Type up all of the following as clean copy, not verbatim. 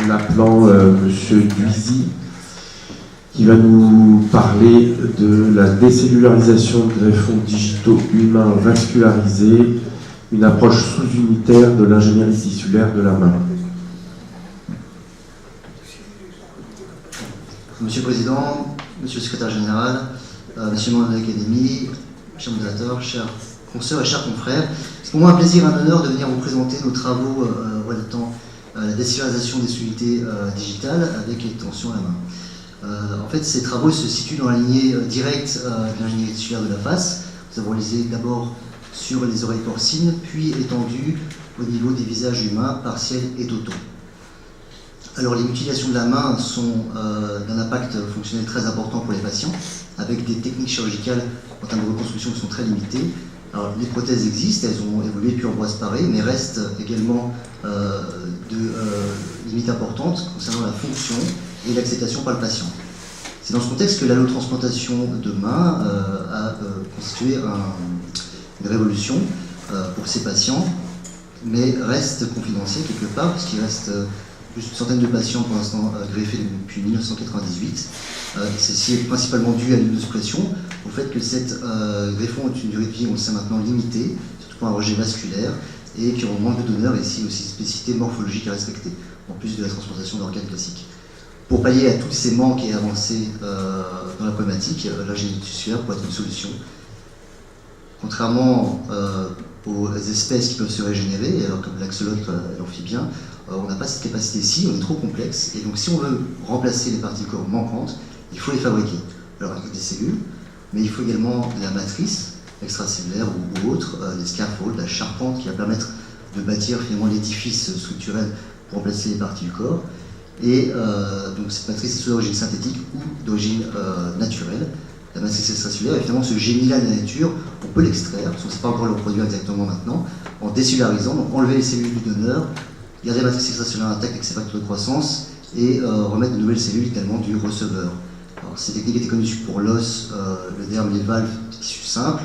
en appelant Monsieur Duisy, qui va nous parler de la décellularisation de greffons digitaux humains vascularisés, une approche sous-unitaire de l'ingénierie tissulaire de la main. Monsieur le Président, Monsieur le Secrétaire Général, Monsieur le membre de l'Académie, chers modérateurs, chers consoeurs et chers confrères, c'est pour moi un plaisir et un honneur de venir vous présenter nos travaux relatant à la décellularisation des unités digitales avec les tensions à la main. En fait, ces travaux se situent dans la lignée directe de l'ingénierie tissulaire de la face. Nous avons réalisé d'abord sur les oreilles porcines, puis étendu au niveau des visages humains, partiels et totaux. Alors, les mutilations de la main sont d'un impact fonctionnel très important pour les patients, avec des techniques chirurgicales en termes de reconstruction qui sont très limitées. Alors, les prothèses existent, elles ont évolué puis en bois séparé, mais restent également de limites importantes concernant la fonction et l'acceptation par le patient. C'est dans ce contexte que l'allotransplantation de main a constitué une révolution pour ces patients, mais reste confidentiel quelque part, puisqu'il reste juste une centaine de patients pour l'instant greffés depuis 1998. Ceci est principalement dû à l'immunosuppression, au fait que cette greffon est une durée de vie, on le sait maintenant, limitée, surtout pour un rejet vasculaire, et qui ont manque de donneurs, et ici aussi spécificité morphologique à respecter, en plus de la transplantation d'organes classiques. Pour pallier à tous ces manques et avancées dans la problématique, l'ingénierie tissulaire pourrait être une solution. Contrairement aux espèces qui peuvent se régénérer, alors comme l'axolote et l'amphibien, on n'a pas cette capacité-ci, on est trop complexe, et donc si on veut remplacer les parties du corps manquantes, il faut les fabriquer. Alors avec des cellules, mais il faut également de la matrice extracellulaire ou autre, des scaffolds, la charpente qui va permettre de bâtir finalement l'édifice structurel pour remplacer les parties du corps. Et donc cette matrice est soit d'origine synthétique ou d'origine naturelle. La matrice extracellulaire, évidemment, ce génie-là de la nature, on peut l'extraire, parce qu'on ne sait pas encore le produire exactement maintenant, en décellularisant, donc enlever les cellules du donneur, garder la matrice extracellulaire intacte avec ses facteurs de croissance et remettre de nouvelles cellules également du receveur. Alors, ces techniques étaient connues pour l'os, le derme, les valves, des tissus simples,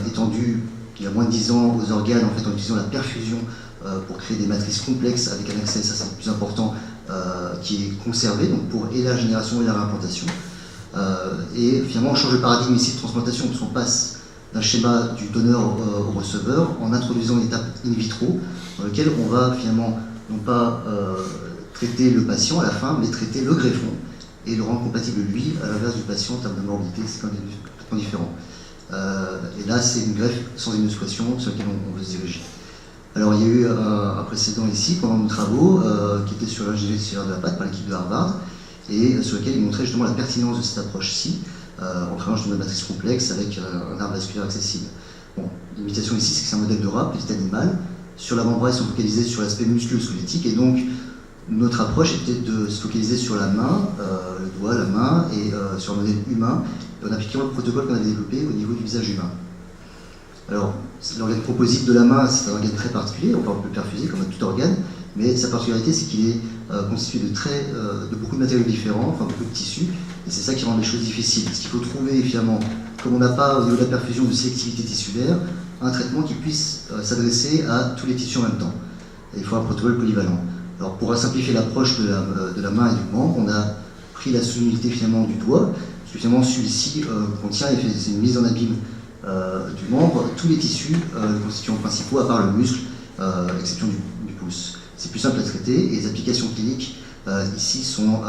étendues il y a moins de 10 ans aux organes, en fait, en utilisant la perfusion pour créer des matrices complexes avec un accès, ça c'est le plus important, qui est conservé, donc pour et la génération et la réimplantation. Et finalement, on change le paradigme ici de transplantation, parce qu'on passe d'un schéma du donneur au receveur en introduisant une étape in vitro dans laquelle on va finalement non pas traiter le patient à la fin, mais traiter le greffon et le rendre compatible lui à l'inverse du patient en termes de morbidité, c'est complètement différent. Et là, c'est une greffe sans immunosuppression sur laquelle on veut se diriger. Alors, il y a eu un précédent ici pendant nos travaux qui était sur l'ingénierie tissulaire de la patte par l'équipe de Harvard et sur lequel il montrait justement la pertinence de cette approche-ci en créant une matrice complexe avec un arbre vasculaire accessible. Bon, l'imitation ici, c'est que c'est un modèle de rat, petit animal. Sur l'avant-bras, ils sont focalisés sur l'aspect musculo-squelettique et donc notre approche était de se focaliser sur la main, le doigt, la main et sur un modèle humain en appliquant le protocole qu'on avait développé au niveau du visage humain. Alors, l'organe composite de la main, c'est un organe très particulier, on peut le perfuser comme tout organe, mais sa particularité, c'est qu'il est constitué de beaucoup de matériaux différents, enfin beaucoup de tissus, et c'est ça qui rend les choses difficiles. Parce qu'il faut trouver, finalement, comme on n'a pas au niveau de la perfusion de sélectivité tissulaire, un traitement qui puisse s'adresser à tous les tissus en même temps. Et il faut un protocole polyvalent. Alors, pour simplifier l'approche de la main et du membre, on a pris la sous-unité finalement du doigt, parce que finalement celui-ci contient, c'est une mise en abîme du membre, tous les tissus constituants principaux, à part le muscle, exception du pouce. C'est plus simple à traiter, et les applications cliniques ici sont,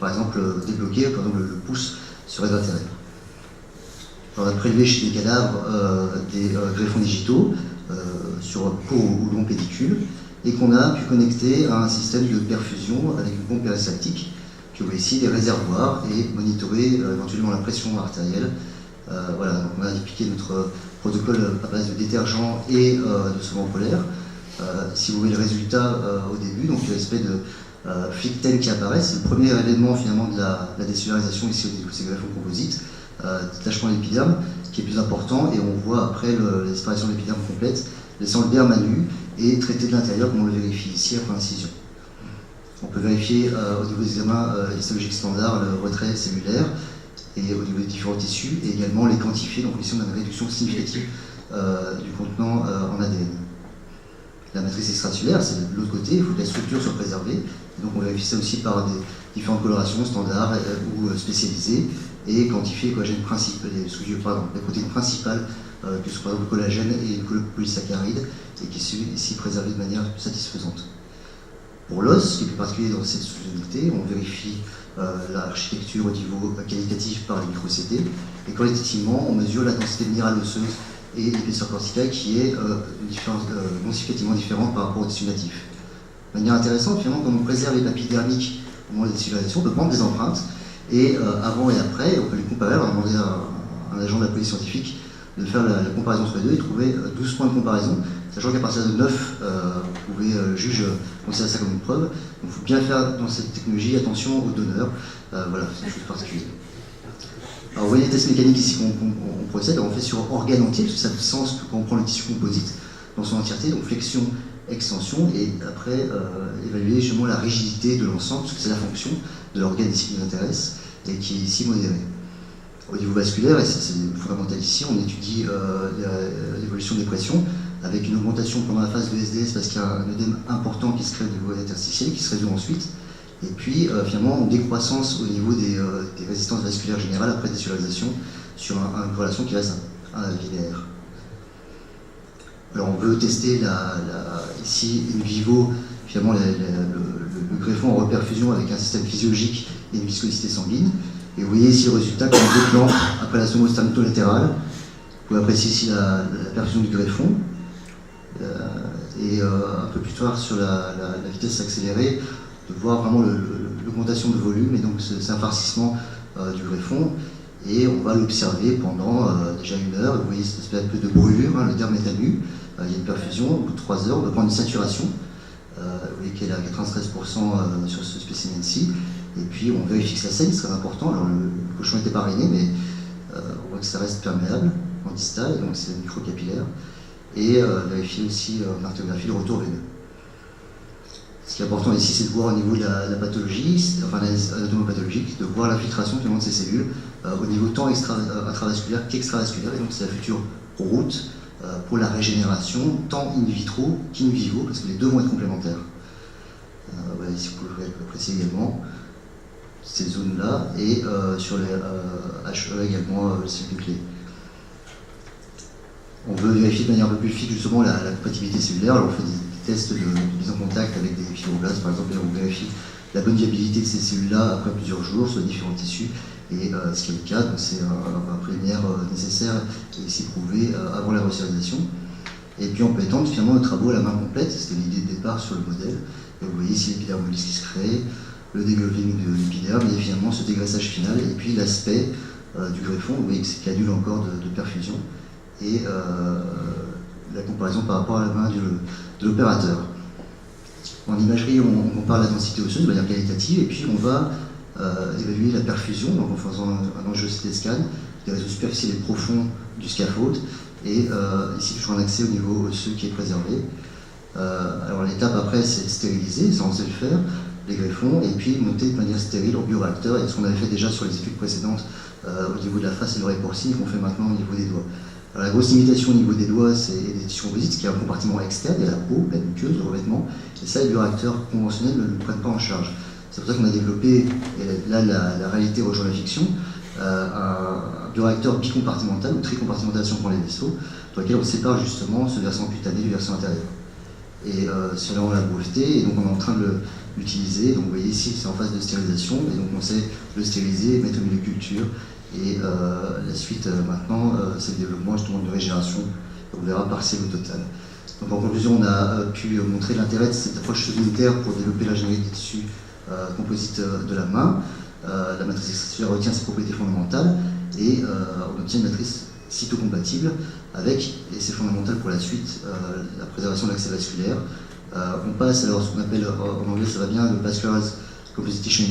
par exemple, débloquées, par exemple le pouce serait d'intérêt. On a prélevé chez des cadavres des greffons digitaux sur court ou long pédicule, et qu'on a pu connecter à un système de perfusion avec une pompe péristaltique qui ouvre ici des réservoirs et monitorer éventuellement la pression artérielle. Voilà, donc on a appliqué notre protocole à base de détergent et de solvant polaire. Si vous voyez le résultat au début, donc l'espèce de flic-tel qui apparaît, c'est le premier élément finalement de la décellularisation ici au niveau de ces greffons composites, détachement de l'épiderme qui est plus important, et on voit après la disparition de l'épiderme complète, laissant le derme à nu et traiter de l'intérieur comme on le vérifie ici après incision. On peut vérifier au niveau des examens histologiques standards le retrait cellulaire et au niveau des différents tissus, et également les quantifier, donc ici on a une réduction significative du contenant en ADN. La matrice extracellulaire, c'est de l'autre côté, il faut que la structure soit préservée, on vérifie ça aussi par des différentes colorations standards ou spécialisées, et quantifier les collagènes principaux, les protéines principales, que sont par exemple le collagène et le polysaccharide, et qui sont ici préservés de manière satisfaisante. Pour l'os, ce qui est plus particulier dans cette sous-unité, on vérifie l'architecture au niveau qualitatif par les micro-CT, et qualitativement, on mesure la densité minérale osseuse et l'épaisseur corticale qui est non significativement différente par rapport au tissu natif. De manière intéressante, finalement, quand on préserve les papilles dermiques au moment de la décellularisation, on peut prendre des empreintes, et avant et après, on peut les comparer. On va demander à un agent de la police scientifique de faire la comparaison entre les deux et trouver 12 points de comparaison, sachant qu'à partir de 9, vous pouvez, juge, considérer ça comme une preuve. Donc il faut bien faire dans cette technologie attention aux donneurs. Voilà, c'est une chose particulière. Alors vous voyez les tests mécaniques ici qu'on procède, on fait sur organe entier, parce que ça a du sens que quand on prend le tissu composite dans son entièreté, donc flexion, extension, et après évaluer justement la rigidité de l'ensemble, parce que c'est la fonction de l'organe ici qui nous intéresse, et qui est ici modérée. Au niveau vasculaire, et c'est fondamental ici, on étudie l'évolution des pressions, avec une augmentation pendant la phase de SDS, parce qu'il y a un œdème important qui se crée au niveau interstitiel, qui se réduit ensuite, et puis finalement une décroissance au niveau des résistances vasculaires générales après décellularisation, sur une relation qui reste linéaire. Alors on veut tester ici in vivo, finalement le greffon en reperfusion avec un système physiologique et une viscosité sanguine. Et vous voyez ici le résultat comme deux plans après la stomo sternito-latérale. Vous appréciez ici la perfusion du greffon. Et un peu plus tard sur la vitesse accélérée, de voir vraiment l'augmentation de volume, et donc c'est un farcissement du greffon. Et on va l'observer pendant déjà 1 heure. Vous voyez cette espèce un peu de brûlure, le derme est à nu. Il y a une perfusion, au bout de 3 heures, on va prendre une saturation. Vous voyez qu'elle est à 93% sur ce spécimen-ci. Et puis on vérifie que ça saigne, c'est très important. Alors le cochon n'était pas rainé, mais on voit que ça reste perméable en distal, donc c'est microcapillaire. Et vérifier aussi en artérographie le retour veineux. Ce qui est important ici, c'est de voir au niveau de la pathologie, enfin l'analyse anatomopathologique, de voir l'infiltration de ces cellules au niveau tant intravasculaire qu'extravasculaire, et donc c'est la future route pour la régénération, tant in vitro qu'in vivo, parce que les deux vont être complémentaires. Voilà, ici vous pouvez apprécier également ces zones-là, et sur les HE également le cycle nucléaire. On veut vérifier de manière un peu plus fine justement la compatibilité cellulaire. Alors on fait des tests de mise en contact avec des fibroblastes par exemple, et on vérifie la bonne viabilité de ces cellules-là après plusieurs jours sur les différents tissus, et ce qui est le cas, donc c'est un préliminaire nécessaire et ici prouvé avant la recellularisation. Et puis on peut étendre finalement nos travaux à la main complète, c'était l'idée de départ sur le modèle. Et vous voyez ici l'épidermolyse qui se crée, le dégloving de l'épiderme, et finalement ce dégraissage final, et puis l'aspect du greffon, vous voyez que c'est canule encore de perfusion, et la comparaison par rapport à la main de l'opérateur. En imagerie, on compare la densité osseuse de manière qualitative, et puis on va évaluer la perfusion, donc en faisant un enjeu CT scan des réseaux superficiels et profonds du scaphoïde, et ici toujours un accès au niveau osseux qui est préservé. Alors l'étape après, c'est de stériliser, ça on sait le faire, les greffons, et puis monter de manière stérile au bioréacteur, et ce qu'on avait fait déjà sur les études précédentes au niveau de la face et de l'oreille porcine, qu'on fait maintenant au niveau des doigts. Alors, la grosse limitation au niveau des doigts, c'est des tissus composites, qui est un compartiment externe, il y a la peau, la muqueuse, le revêtement, et ça les bioréacteurs conventionnels ne le prennent pas en charge. C'est pour ça qu'on a développé, et là la réalité rejoint la fiction, un bioréacteur bicompartimental ou tricompartimental si on prend les vaisseaux, dans lequel on sépare justement ce versant cutané du versant intérieur. Et cela on l'a breveté, et donc on est en train de l'utiliser. Donc vous voyez ici c'est en phase de stérilisation, et donc on sait le stériliser, mettre au milieu de culture, et la suite maintenant c'est le développement justement de régénération, on verra partiel au total. Donc en conclusion, on a pu montrer l'intérêt de cette approche unitaire pour développer l'ingénierie des tissus composites de la main. La matrice extracellullaire retient ses propriétés fondamentales, et on obtient une matrice cytocompatible avec, et c'est fondamental pour la suite, la préservation de l'accès vasculaire. On passe alors ce qu'on appelle, en anglais ça va bien, le Vascularized Composite Tissue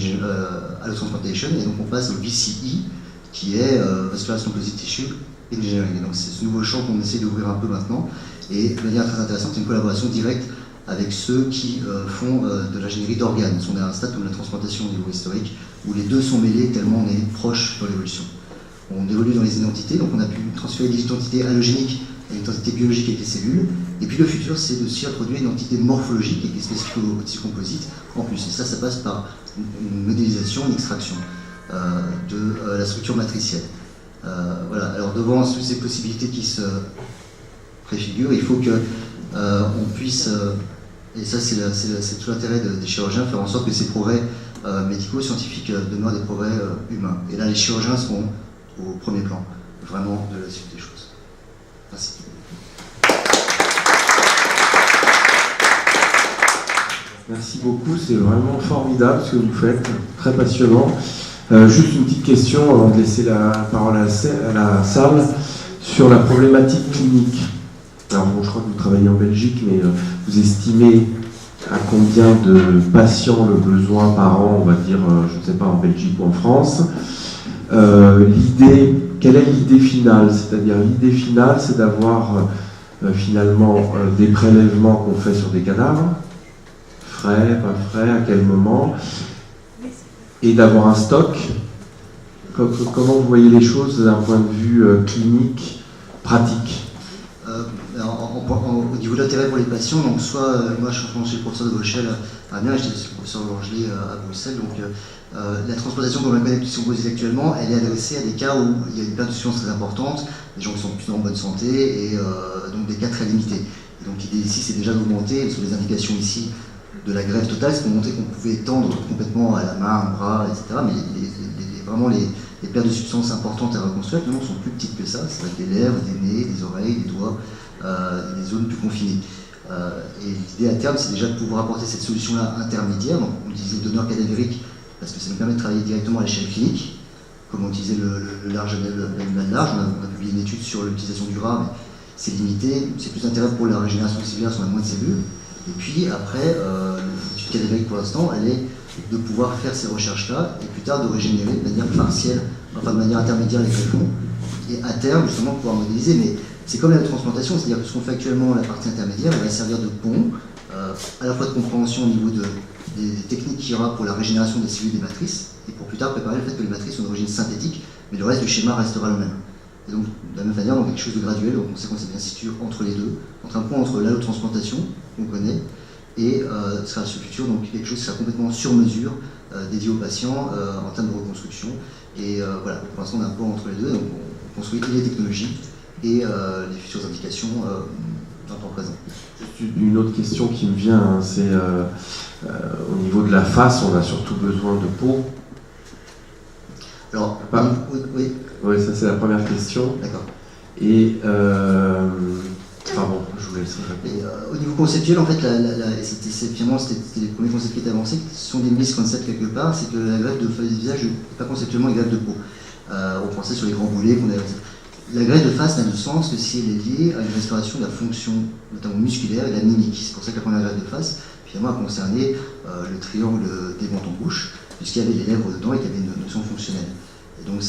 Allotransplantation, et donc on passe au VCE, qui est Vascularized Composite Tissue Engineering. Et donc c'est ce nouveau champ qu'on essaie d'ouvrir un peu maintenant, et de manière très intéressante, c'est une collaboration directe avec ceux qui font de l'ingénierie d'organes. On est à un stade comme la transplantation au niveau historique, où les deux sont mêlés tellement on est proche dans l'évolution. On évolue dans les identités, donc on a pu transférer des identités allogéniques une entité biologique avec les cellules. Et puis le futur, c'est de s'y introduire une entité morphologique avec des spécifiques au tissu composite en plus. Et ça passe par une modélisation, une extraction de la structure matricielle. Voilà. Alors devant toutes ces possibilités qui se préfigurent, il faut que on puisse, et ça c'est tout l'intérêt des chirurgiens, faire en sorte que ces progrès médicaux, scientifiques demeurent des progrès humains. Et là, les chirurgiens seront au premier plan, vraiment, de la suite des choses. Merci. Merci beaucoup, c'est vraiment formidable ce que vous faites, très passionnant. Juste une petite question avant de laisser la parole à la salle sur la problématique clinique. Alors bon, je crois que vous travaillez en Belgique, mais vous estimez à combien de patients le besoin par an, on va dire, je ne sais pas, en Belgique ou en France. Quelle est l'idée finale? C'est-à-dire l'idée finale, c'est d'avoir finalement des prélèvements qu'on fait sur des cadavres, frais, pas frais, à quel moment, et d'avoir un stock. Comment vous voyez les choses d'un point de vue clinique, pratique? Au niveau de l'intérêt pour les patients, donc soit moi je suis le professeur de Vauchel à Amiens, j'étais le professeur de Langelet à Bruxelles, donc la transplantation comme on la connaît qui sont posées actuellement, elle est adressée à des cas où il y a une perte de substance très importante, des gens qui sont plutôt en bonne santé et donc des cas très limités. Et donc l'idée ici c'est déjà d'augmenter, sur les indications ici de la greffe totale, c'est pour montrer qu'on pouvait étendre complètement à la main, au bras, etc. Mais vraiment les pertes de substances importantes à reconstruire actuellement sont plus petites que ça, ça va être des lèvres, des nez, des oreilles, des doigts, des zones plus confinées. Et l'idée à terme, c'est déjà de pouvoir apporter cette solution-là intermédiaire. Donc, on utilisait le donneur cadavérique parce que ça nous permet de travailler directement à l'échelle clinique, comme on utilisait le large, l'animal large. On a publié une étude sur l'utilisation du rat, mais c'est limité. C'est plus intéressant pour la régénération cellulaire, si on a moins de cellules. Et puis après, l'étude cadavérique pour l'instant, elle est de pouvoir faire ces recherches-là et plus tard de régénérer de manière partielle, enfin de manière intermédiaire les greffons, et à terme justement pouvoir modéliser. Mais c'est comme la transplantation, c'est-à-dire que ce qu'on fait actuellement, la partie intermédiaire, elle va servir de pont, à la fois de compréhension au niveau des techniques qu'il y aura pour la régénération des cellules des matrices, et pour plus tard préparer le fait que les matrices sont d'origine synthétique, mais le reste du schéma restera le même. Et donc, de la même manière, dans quelque chose de graduel, donc on sait qu'on s'est bien situé entre les deux, entre un pont entre l'allotransplantation, qu'on connaît, et ce sera ce futur, donc quelque chose qui sera complètement sur mesure, dédié aux patients en termes de reconstruction. Et voilà, pour l'instant, on a un pont entre les deux, donc on construit les technologies et les futures indications dans le temps présent. Une autre question qui me vient, hein, c'est au niveau de la face, on a surtout besoin de peau. Alors, oui. Oui, ça c'est la première question. D'accord. Et pardon, je vous laisse répondre. Au niveau conceptuel, en fait, finalement, c'était les premiers concepts qui étaient avancés, ce sont des misconcepts quelque part, c'est que la greffe de face du visage n'est pas conceptuellement une greffe de peau. On pensait sur les grands boulets qu'on avait. La greffe de face n'a de sens que si elle est liée à une restauration de la fonction, notamment musculaire et de la mimique. C'est pour ça que la première greffe de face, finalement, a concerné le triangle des menton-bouche, puisqu'il y avait les lèvres dedans et qu'il y avait une notion fonctionnelle. Et donc,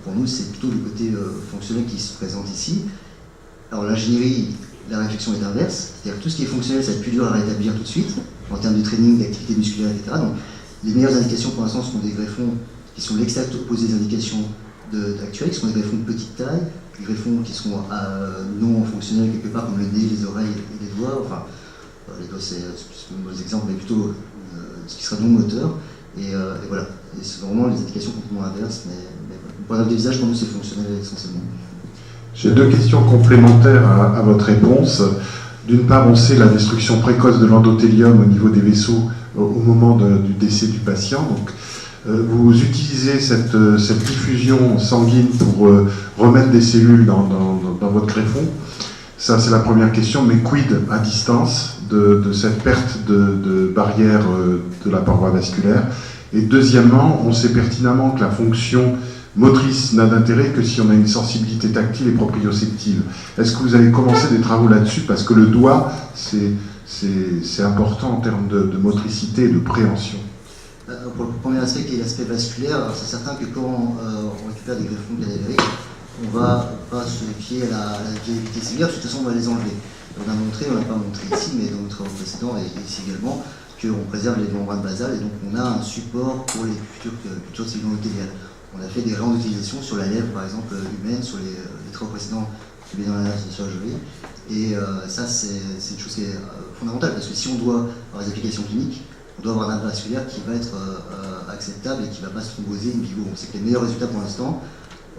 pour nous, c'est plutôt le côté fonctionnel qui se présente ici. Alors, l'ingénierie, la réflexion est inverse, c'est-à-dire que tout ce qui est fonctionnel, ça va être plus dur à rétablir tout de suite, en termes de training, d'activité musculaire, etc. Donc, les meilleures indications pour l'instant sont des greffons qui sont l'exact opposé des indications actuelles, qui sont des greffons de petite taille, des greffons qui sont non fonctionnels quelque part, comme le nez, les oreilles et les doigts. Enfin, les doigts, c'est un mauvais exemple, mais plutôt ce qui sera non moteur. Et voilà, et c'est vraiment les indications complètement inverses, mais pour la greffe des visages, pour nous, c'est fonctionnel essentiellement. J'ai deux questions complémentaires à votre réponse. D'une part, on sait la destruction précoce de l'endothélium au niveau des vaisseaux au moment du décès du patient. Donc, vous utilisez cette diffusion sanguine pour remettre des cellules dans votre greffon. Ça, c'est la première question. Mais quid à distance de cette perte de barrière de la paroi vasculaire? Et deuxièmement, on sait pertinemment que la fonction motrice n'a d'intérêt que si on a une sensibilité tactile et proprioceptive. Est-ce que vous avez commencé des travaux là-dessus? Parce que le doigt, c'est important en termes de motricité et de préhension. Pour le premier aspect qui est l'aspect vasculaire, c'est certain que quand on récupère des greffons cadavériques, on ne va pas se fier à la viabilité cellulaire, de toute façon on va les enlever. On a montré, on ne l'a pas montré ici, mais dans nos travaux précédents et ici également, qu'on préserve les membranes basales et donc on a un support pour les futures cellules endothéliales. On a fait des réutilisations sur la lèvre par exemple humaine, sur les travaux précédents qui met dans la chirurgie. Et ça, c'est une chose qui est fondamentale, parce que si on doit avoir des applications cliniques, on doit avoir un nerf vasculaire qui va être acceptable et qui ne va pas se thromboser in vivo. On sait que les meilleurs résultats pour l'instant,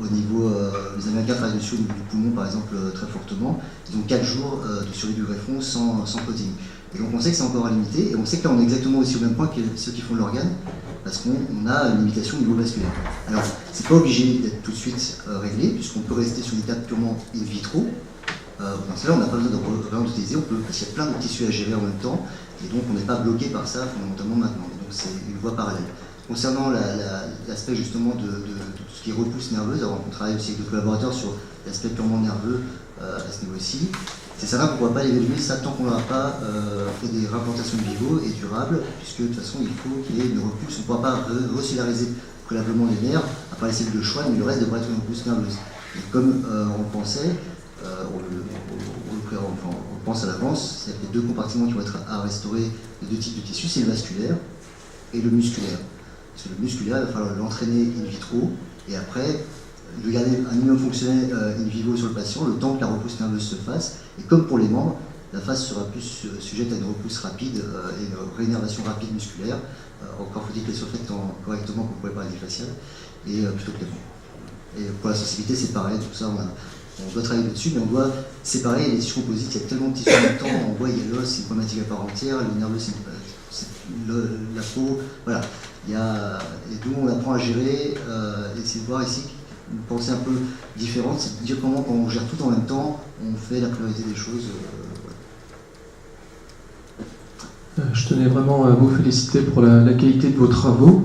au niveau, les Américains travaillent dessus au niveau du poumon par exemple très fortement, ils ont 4 jours de survie du greffon sans protéines. Et donc on sait que c'est encore limité, et on sait que là on est exactement aussi au même point que ceux qui font de l'organe, parce qu'on a une limitation au niveau vasculaire. Alors c'est pas obligé d'être tout de suite réglé, puisqu'on peut rester sur une étape purement in vitro. Dans ce cas-là, on n'a pas besoin d'utiliser, parce qu'il y a plein de tissus à gérer en même temps, et donc on n'est pas bloqué par ça fondamentalement maintenant. Donc c'est une voie parallèle. Concernant l'aspect justement de tout ce qui est repousse nerveuse, alors on travaille aussi avec d'autres collaborateurs sur l'aspect purement nerveux à ce niveau-ci. C'est certain qu'on ne pourra pas l'évaluer ça tant qu'on n'aura pas fait des réimplantations in vivo et durables, puisque de toute façon il faut qu'il y ait une repousse. On ne pourra pas recellulariser préalablement les nerfs, à part les cellules de Schwann, mais le reste devrait être une repousse nerveuse. Et comme on le pensait, on pense à l'avance, c'est-à-dire que les deux compartiments qui vont être à restaurer, les deux types de tissus, c'est le vasculaire et le musculaire. Parce que le musculaire, il va falloir l'entraîner in vitro, et après, de garder un minimum fonctionnel in vivo sur le patient, le temps que la repousse nerveuse se fasse. Et comme pour les membres, la face sera plus sujette à une repousse rapide et une réinnervation rapide musculaire. Encore faut-il qu'elle soit faite correctement pour préparer les faciales, et plutôt que les membres. Et pour la sensibilité, c'est pareil, tout ça, on doit travailler dessus, mais on doit séparer les tissus composites. Il y a tellement de tissus en même temps, on voit, il y a l'os, c'est une problématique à part entière, le nerveux, c'est la peau, voilà. Et d'où on apprend à gérer, essayer de voir ici une pensée un peu différente, c'est de dire comment, quand on gère tout en même temps, on fait la priorité des choses. Je tenais vraiment à vous féliciter pour la qualité de vos travaux.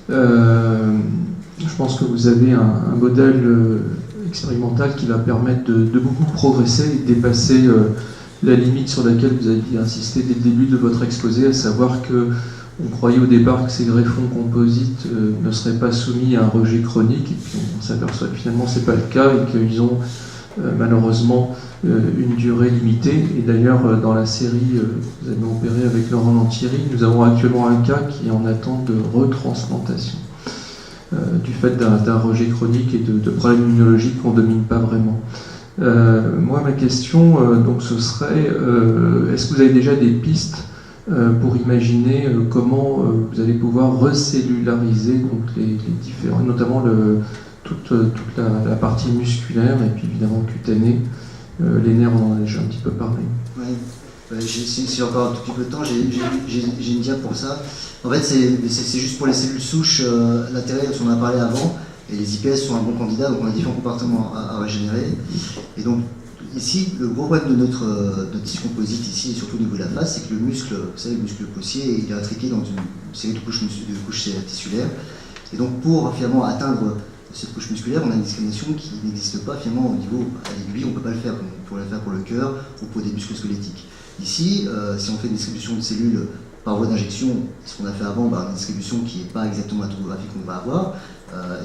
Je pense que vous avez un modèle expérimental qui va permettre de beaucoup progresser et de dépasser la limite sur laquelle vous aviez insisté dès le début de votre exposé, à savoir que on croyait au départ que ces greffons composites ne seraient pas soumis à un rejet chronique, et puis on s'aperçoit que finalement c'est pas le cas et qu'ils ont malheureusement une durée limitée. Et d'ailleurs dans la série que vous avez opérée avec Laurent Lantieri, nous avons actuellement un cas qui est en attente de retransplantation du fait d'un rejet chronique et de problèmes immunologiques qu'on ne domine pas vraiment. Moi ma question donc ce serait est-ce que vous avez déjà des pistes pour imaginer comment vous allez pouvoir recellulariser donc les différents, notamment toute la partie musculaire et puis évidemment cutanée. Les nerfs, on en a déjà un petit peu parlé. Oui, si j'ai encore un tout petit peu de temps, j'ai une dia pour ça. En fait, c'est juste pour les cellules souches latérales, on en a parlé avant, et les IPS sont un bon candidat, donc on a différents compartiments à régénérer. Et donc, ici, le gros problème de notre tissu composite, ici, et surtout au niveau de la face, c'est que le muscle, vous savez, le muscle poussier, il est intriqué dans une série de couches tissulaires. Et donc, pour finalement atteindre cette couche musculaire, on a une discrimination qui n'existe pas finalement au niveau à l'aiguille, on ne peut pas le faire, on pourrait le faire pour le cœur ou pour des muscles squelettiques. Ici, si on fait une distribution de cellules par voie d'injection, ce qu'on a fait avant, une distribution qui n'est pas exactement la tomographie qu'on va avoir,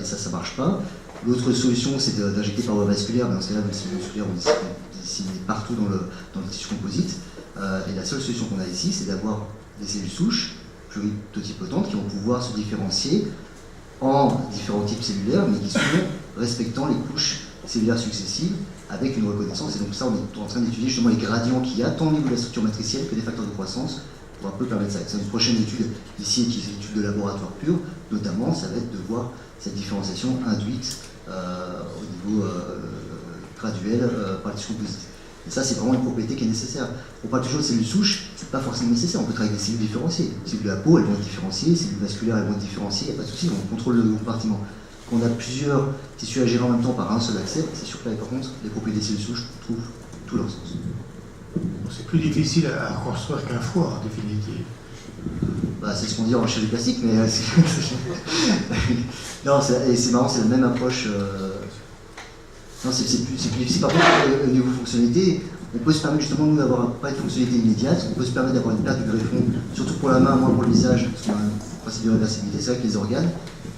et ça ne marche pas. L'autre solution, c'est d'injecter par voie vasculaire, mais dans ce cas-là, les cellules musculaires, on est disséminées partout dans le tissu composite. Et la seule solution qu'on a ici, c'est d'avoir des cellules souches pluritotipotentes qui vont pouvoir se différencier en différents types cellulaires, mais qui sont respectant les couches cellulaires successives avec une reconnaissance. Et donc ça, on est en train d'étudier justement les gradients qu'il y a, tant au niveau de la structure matricielle que des facteurs de croissance, pour un peu permettre ça. C'est une prochaine étude ici, qui est une étude de laboratoire pure, notamment, ça va être de voir cette différenciation induite au niveau graduel par le tissu composite. Et ça, c'est vraiment une propriété qui est nécessaire. On parle toujours de cellules souches, c'est pas forcément nécessaire. On peut travailler avec des cellules différenciées. Les cellules de la peau, elles vont être différenciées, les cellules vasculaires, elles vont être différenciées, il n'y a pas de souci, on contrôle le compartiment. Quand on a plusieurs tissus à gérer en même temps par un seul accès, c'est sûr que là, par contre, les propriétés des cellules souches trouvent tout leur sens. C'est plus difficile à construire qu'un foie, en définitive. C'est ce qu'on dit en chirurgie plastique, mais non, c'est marrant, c'est la même approche. Non, c'est plus difficile. Par contre, au niveau fonctionnalité, on peut se permettre justement, nous, d'avoir pas de fonctionnalité immédiate, on peut se permettre d'avoir une perte du greffon, surtout pour la main, moins pour le visage, parce qu'on a un principe de réversibilité. C'est vrai que les organes,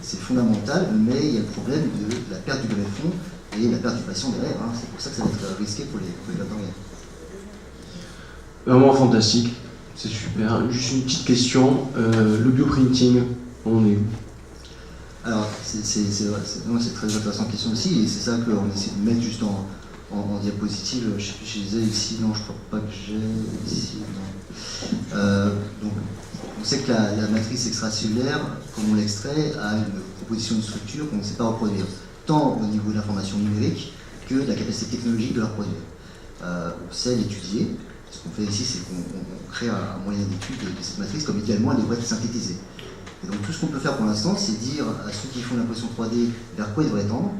c'est fondamental, mais il y a le problème de la perte du greffon et la perte du patient derrière. C'est pour ça que ça va être risqué pour les organes. Vraiment fantastique, c'est super. Juste une petite question, le bioprinting, on est où? Alors, c'est très intéressante question aussi, et c'est ça qu'on essaie de mettre juste en diapositive. Je disais ici, non, je crois pas que j'ai ici. Non. Donc, on sait que la matrice extracellulaire, comme on l'extrait, a une composition de structure qu'on ne sait pas reproduire, tant au niveau de l'information numérique que de la capacité technologique de la reproduire. On sait l'étudier. Ce qu'on fait ici, c'est qu'on crée un moyen d'étude de cette matrice, comme idéalement elle devrait être synthétisée. Et donc tout ce qu'on peut faire pour l'instant, c'est dire à ceux qui font l'impression 3D vers quoi ils devraient tendre,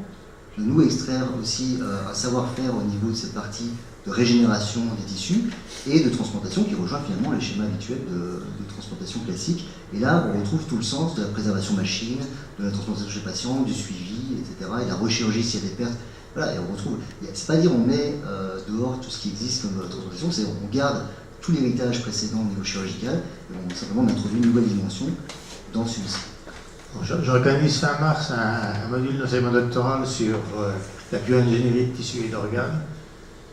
de nous extraire aussi un savoir-faire au niveau de cette partie de régénération des tissus et de transplantation qui rejoint finalement les schémas habituels de transplantation classique. Et là, on retrouve tout le sens de la préservation machine, de la transplantation chez le patient, du suivi, etc. Et de la rechirurgie s'il y a des pertes. Voilà, et on retrouve. C'est pas dire on met dehors tout ce qui existe comme transplantation, c'est on garde tout l'héritage précédent au niveau chirurgical et on simplement introduit une nouvelle dimension dans celui-ci. J'organise fin mars un module d'enseignement doctoral sur la bioingénierie de tissus et d'organes.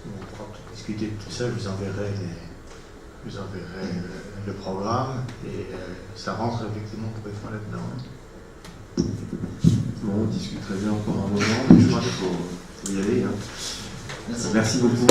On pourra discuter de tout ça, je vous enverrai le programme et ça rentre effectivement complètement là-dedans. Bon, on discuterait bien encore un moment, mais je crois qu'il faut y aller. Hein. Merci beaucoup.